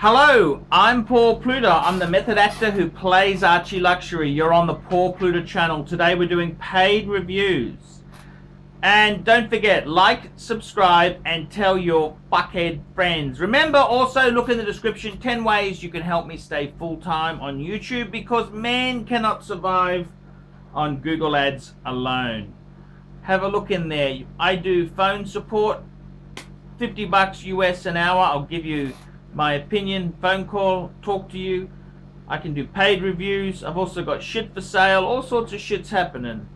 Hello, I'm Paul Pluta. I'm the method actor who plays Archie Luxury. You're on the Paul Pluta channel. Today we're doing paid reviews. And don't forget, like, subscribe, and tell your fuckhead friends. Remember, also look in the description, 10 ways you can help me stay full-time on YouTube, because man cannot survive on Google Ads alone. Have a look in there. I do phone support, $50 US an hour. I'll give you my opinion, phone call, talk to you. I can do paid reviews. I've also got shit for sale, all sorts of shit's happening.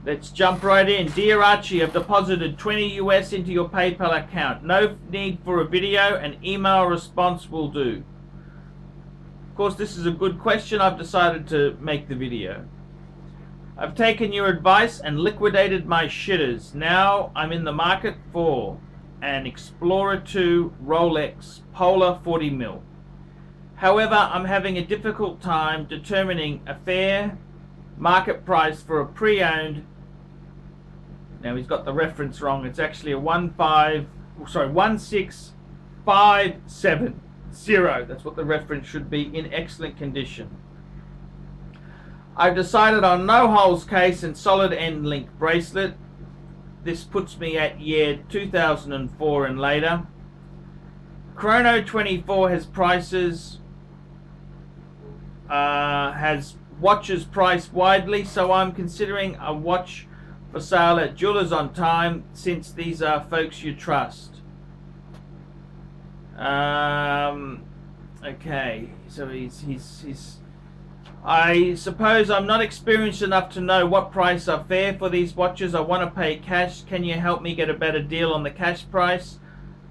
Let's jump right in. Dear Archie, I've deposited 20 US into your PayPal account. No need for a video, an email response will do. Of course, this is a good question. I've decided to make the video. I've taken your advice and liquidated my shitters. Now I'm in the market for an Explorer 2 Rolex Polar 40mm. However, I'm having a difficult time determining a fair market price for a pre-owned. Now he's got the reference wrong. It's actually a 16570. That's what the reference should be, in excellent condition. I've decided on no holes case and solid end link bracelet. This puts me at year 2004 and later. Chrono 24 has prices, has watches priced widely, so I'm considering a watch for sale at Jewellers on Time, since these are folks you trust. Okay, so he's I suppose I'm not experienced enough to know what price are fair for these watches. I want to pay cash. Can you help me get a better deal on the cash price?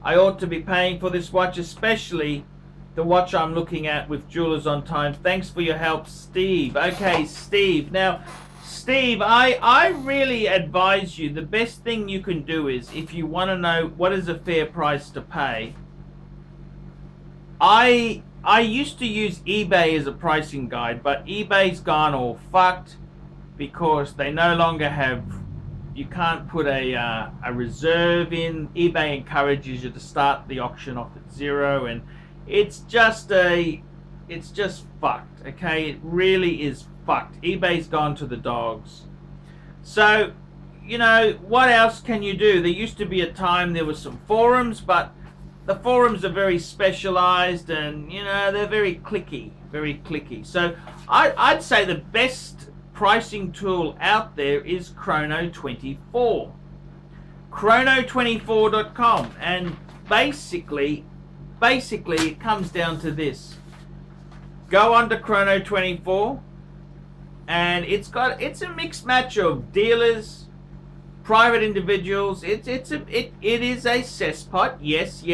I ought to be paying for this watch, especially the watch I'm looking at with Jewellers on Time. Thanks for your help, Steve. Okay, Steve. Now, Steve, I really advise you, the best thing you can do is, if you want to know what is a fair price to pay, I used to use eBay as a pricing guide, but eBay's gone all fucked because they no longer have, you can't put a reserve in. eBay encourages you to start the auction off at zero, and it's just fucked, okay? It really is fucked. eBay's gone to the dogs. So, you know, what else can you do? There used to be a time there were some forums, but the forums are very specialized, and you know, they're very clicky, so I'd say the best pricing tool out there is Chrono 24, conrtibution.com, and basically it comes down to this. Go under Chrono 24, and it's a mixed match of dealers, private individuals. It is a cesspot, yes,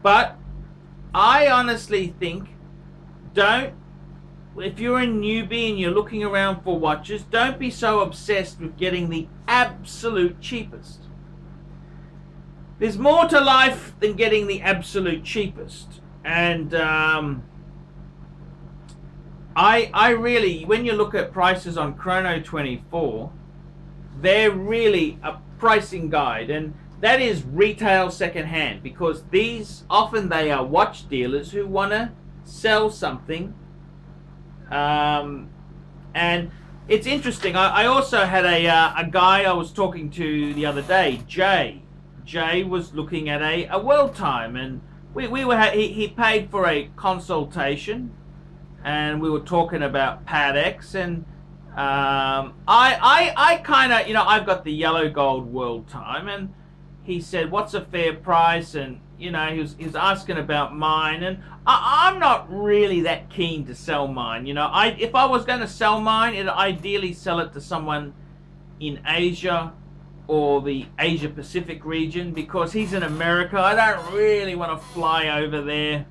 but I honestly think, if you're a newbie and you're looking around for watches, don't be so obsessed with getting the absolute cheapest. There's more to life than getting the absolute cheapest, and I really, when you look at prices on Chrono 24, they're really a pricing guide, and that is retail secondhand, because these often they are watch dealers who want to sell something. And it's interesting. I also had a guy I was talking to the other day, Jay. Jay was looking at a World Time, and he paid for a consultation, and we were talking about Pad X, and I kind of, you know, I've got the yellow gold World Time, and he said, what's a fair price? And you know, he was asking about mine, and I'm not really that keen to sell mine. You know, if I was going to sell mine, I'd ideally sell it to someone in Asia or the Asia Pacific region, because he's in America. I don't really want to fly over there.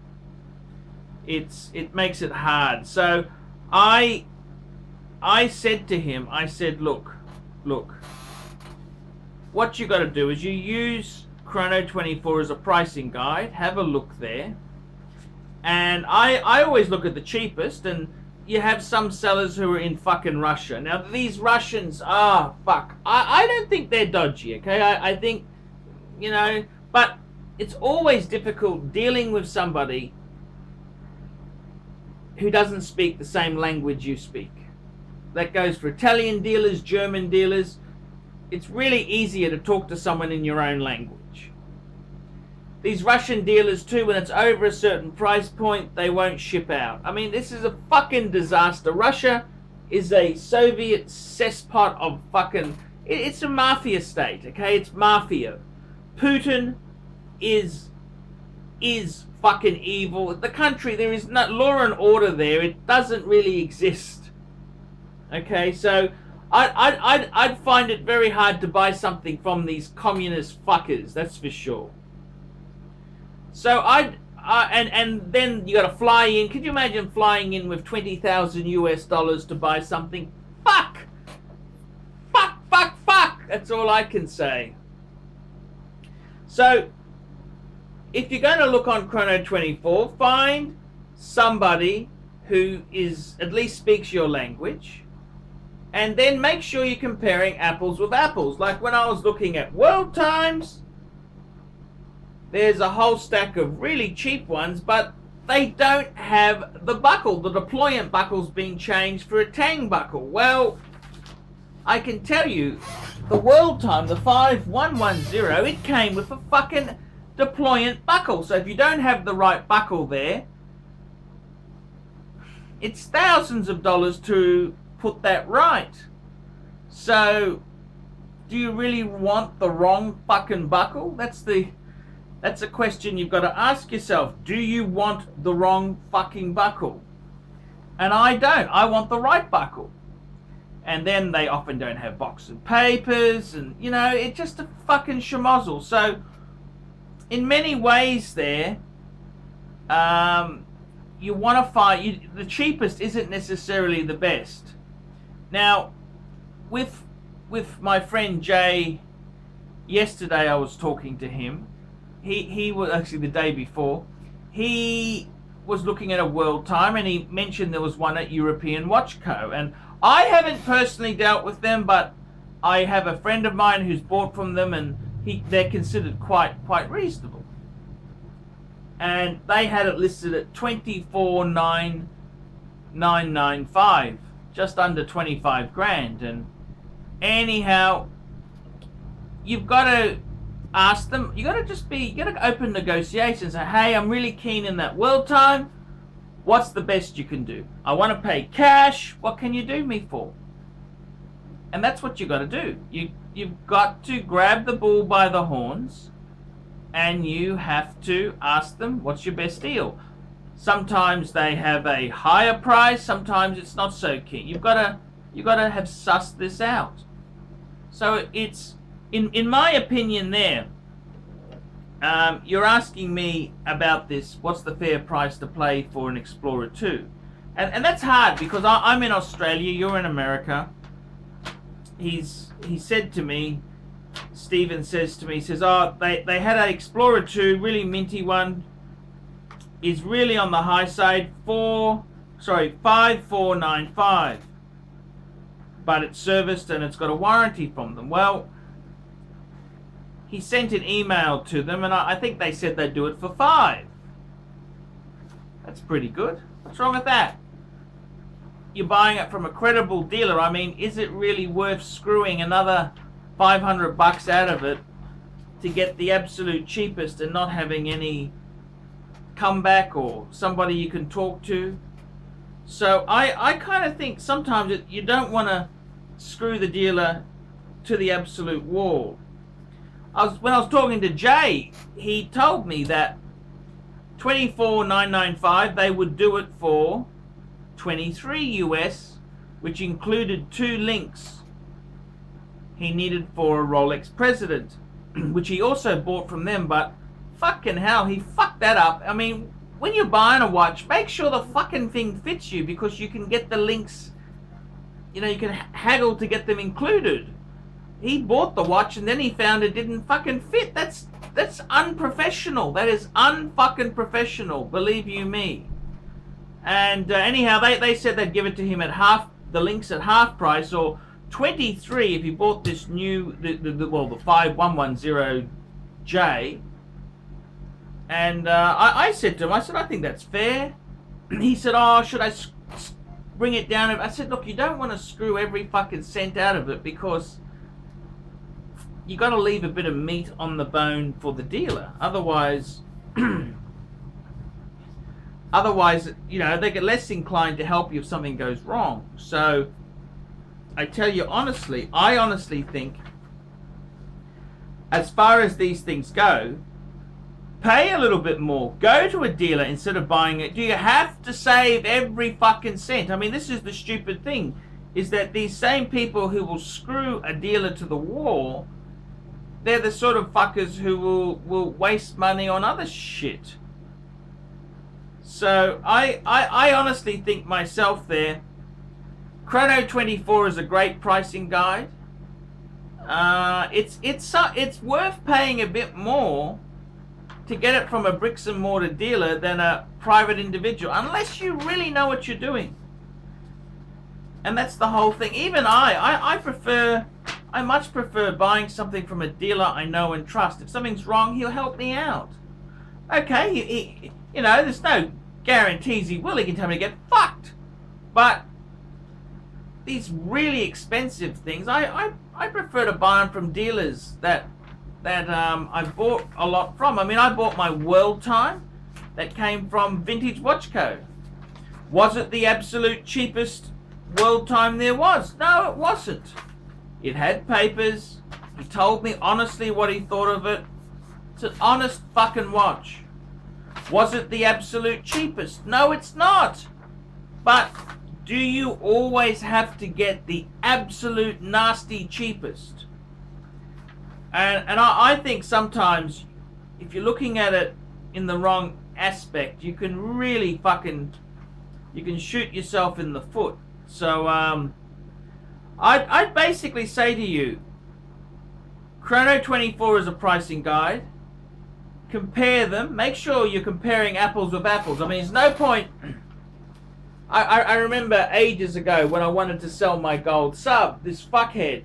It makes it hard. So I said to him, I said, look, what you got to do is you use Chrono 24 as a pricing guide. Have a look there. And I always look at the cheapest, and you have some sellers who are in fucking Russia. Now, these Russians are, I don't think they're dodgy, okay? I think, you know, but it's always difficult dealing with somebody who doesn't speak the same language you speak. That goes for Italian dealers, German dealers. It's really easier to talk to someone in your own language. These Russian dealers too, when it's over a certain price point, they won't ship out. I mean, this is a fucking disaster. Russia is a Soviet cesspot of fucking... It's a mafia state, okay? It's mafia. Putin is fucking evil. The country, there is no law and order there. It doesn't really exist. Okay, so I'd find it very hard to buy something from these communist fuckers. That's for sure. So and then you got to fly in. Could you imagine flying in with $20,000 to buy something? Fuck. That's all I can say. So, if you're going to look on Chrono24, find somebody who is at least speaks your language, and then make sure you're comparing apples with apples. Like when I was looking at World Times, there's a whole stack of really cheap ones, but they don't have the buckle. The deployment buckle's being changed for a Tang buckle. Well, I can tell you, the World Time, the 5110, it came with a fucking deployant buckle. So if you don't have the right buckle there, it's thousands of dollars to put that right. So, do you really want the wrong fucking buckle? That's a question you've got to ask yourself. Do you want the wrong fucking buckle? And I don't. I want the right buckle. And then they often don't have box of papers, and you know, it's just a fucking schmozzle. So in many ways there, you want to find the cheapest isn't necessarily the best. Now with my friend Jay, yesterday I was talking to him. He was actually the day before. He was looking at a World Time, and he mentioned there was one at European Watch Co. And I haven't personally dealt with them, but I have a friend of mine who's bought from them, and they're considered quite reasonable. And they had it listed at $24,995, just under 25 grand. And anyhow, you've got to ask them. You got to open negotiations. Say, hey, I'm really keen in that World Time. What's the best you can do? I want to pay cash. What can you do me for? And that's what you got to do. You've got to grab the bull by the horns, and you have to ask them, what's your best deal? Sometimes they have a higher price. Sometimes it's not so keen. You've got to have sussed this out. So it's in my opinion there. You're asking me about this, what's the fair price to play for an Explorer 2? And that's hard because I'm in Australia, you're in America. He said to me, Stephen says to me, he says, oh, they had an Explorer 2, really minty one, is really on the high side, 5495. But it's serviced and it's got a warranty from them. Well, he sent an email to them, and I think they said they'd do it for $5. That's pretty good. What's wrong with that? You're buying it from a credible dealer. I mean, is it really worth screwing another $500 out of it to get the absolute cheapest and not having any comeback or somebody you can talk to? So I kind of think sometimes you don't want to screw the dealer to the absolute wall. When I was talking to Jay, he told me that $24,995, they would do it for $23 US, which included 2 links he needed for a Rolex President, which he also bought from them. But fucking hell, he fucked that up. I mean, when you're buying a watch, make sure the fucking thing fits you, because you can get the links, you know, you can haggle to get them included. He bought the watch and then he found it didn't fucking fit. That's unprofessional. That is unfucking professional, believe you me. And anyhow, they said they'd give it to him at the links at half price, or 23 if he bought this new, the 5110J. And I said to him, I said, I think that's fair. He said, oh, should I bring it down? I said, look, you don't want to screw every fucking cent out of it, because you got to leave a bit of meat on the bone for the dealer. Otherwise, you know, they get less inclined to help you if something goes wrong. So I tell you honestly, I honestly think, as far as these things go, pay a little bit more. Go to a dealer instead of buying it. Do you have to save every fucking cent? I mean, this is the stupid thing, is that these same people who will screw a dealer to the wall, they're the sort of fuckers who will waste money on other shit. So I honestly think myself there, Chrono24 is a great pricing guide. It's worth paying a bit more to get it from a bricks and mortar dealer than a private individual, unless you really know what you're doing. And that's the whole thing. Even I much prefer buying something from a dealer I know and trust. If something's wrong, he'll help me out. Okay, he you know, there's no guarantees he will. He can tell me to get fucked. But these really expensive things, I prefer to buy them from dealers that I bought a lot from. I mean, I bought my World Time that came from Vintage Watch Co. Was it the absolute cheapest World Time there was? No, it wasn't. It had papers. He told me honestly what he thought of it. It's an honest fucking watch. Was it the absolute cheapest? No, it's not. But do you always have to get the absolute nasty cheapest? And I think sometimes, if you're looking at it in the wrong aspect, you can really you can shoot yourself in the foot. So I'd basically say to you, Chrono24 is a pricing guide. Compare them. Make sure you're comparing apples with apples. I mean, there's no point. I remember ages ago when I wanted to sell my gold sub, this fuckhead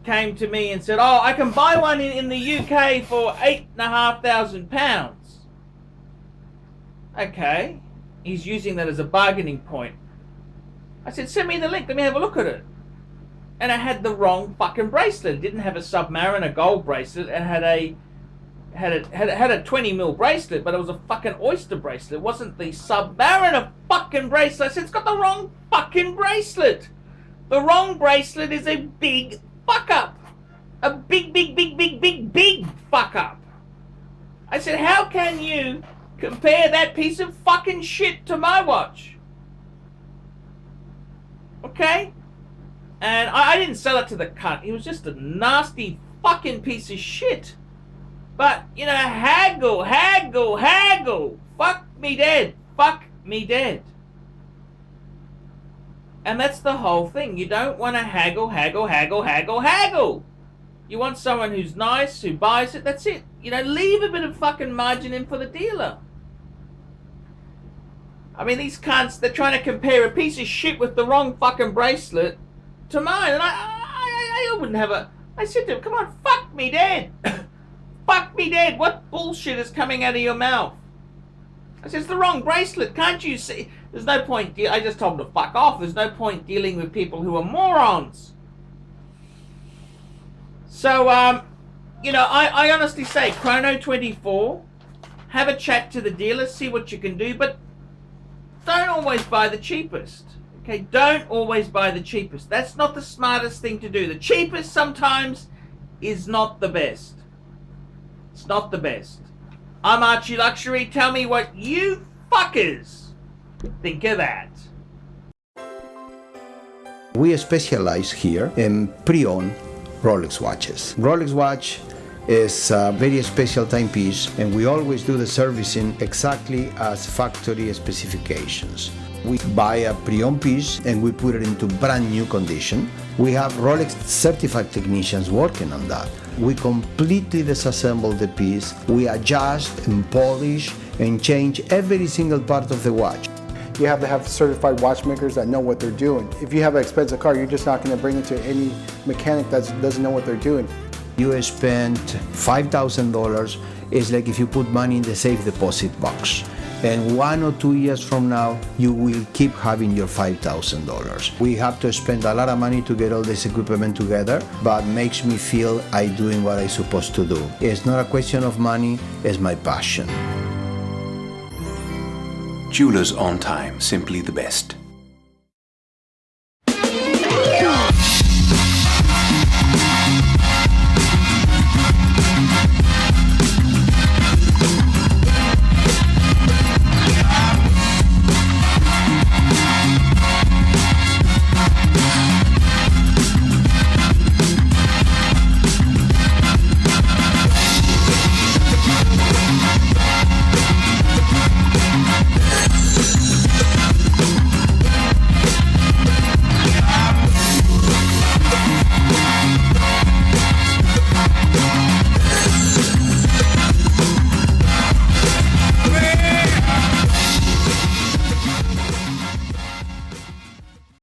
came to me and said, oh, I can buy one in the UK for £8,500. Okay. He's using that as a bargaining point. I said, send me the link, let me have a look at it. And it had the wrong fucking bracelet. It didn't have a Submariner gold bracelet. It had a 20 mil bracelet, but it was a fucking oyster bracelet. It wasn't the Submariner fucking bracelet. I said, it's got the wrong fucking bracelet. The wrong bracelet is a big fuck up. A big fuck up. I said, how can you compare that piece of fucking shit to my watch? Okay? And I didn't sell it to the cunt. He was just a nasty fucking piece of shit. But, you know, haggle. Fuck me dead. And that's the whole thing. You don't want to haggle. You want someone who's nice, who buys it. That's it. You know, leave a bit of fucking margin in for the dealer. I mean, these cunts, they're trying to compare a piece of shit with the wrong fucking bracelet to mine. And I wouldn't have a... I said to him, come on, fuck me dead. Fuck me dead. What bullshit is coming out of your mouth? I said, it's the wrong bracelet. Can't you see? There's no point. I just told him to fuck off. There's no point dealing with people who are morons. So, you know, I honestly say, Chrono24, have a chat to the dealer, see what you can do, but don't always buy the cheapest. Okay, don't always buy the cheapest. That's not the smartest thing to do. The cheapest sometimes is not the best. It's not the best. I'm Archie Luxury. Tell me what you fuckers think of that. We specialize here in pre-owned Rolex watches. Rolex watch is a very special timepiece, and we always do the servicing exactly as factory specifications. We buy a pre-owned piece and we put it into brand new condition. We have Rolex certified technicians working on that. We completely disassemble the piece. We adjust and polish and change every single part of the watch. You have to have certified watchmakers that know what they're doing. If you have an expensive car, you're just not going to bring it to any mechanic that doesn't know what they're doing. You spend $5,000, it's like if you put money in the safe deposit box. And 1 or 2 years from now, you will keep having your $5,000. We have to spend a lot of money to get all this equipment together, but makes me feel I'm doing what I'm supposed to do. It's not a question of money, it's my passion. Jewelers on time, simply the best.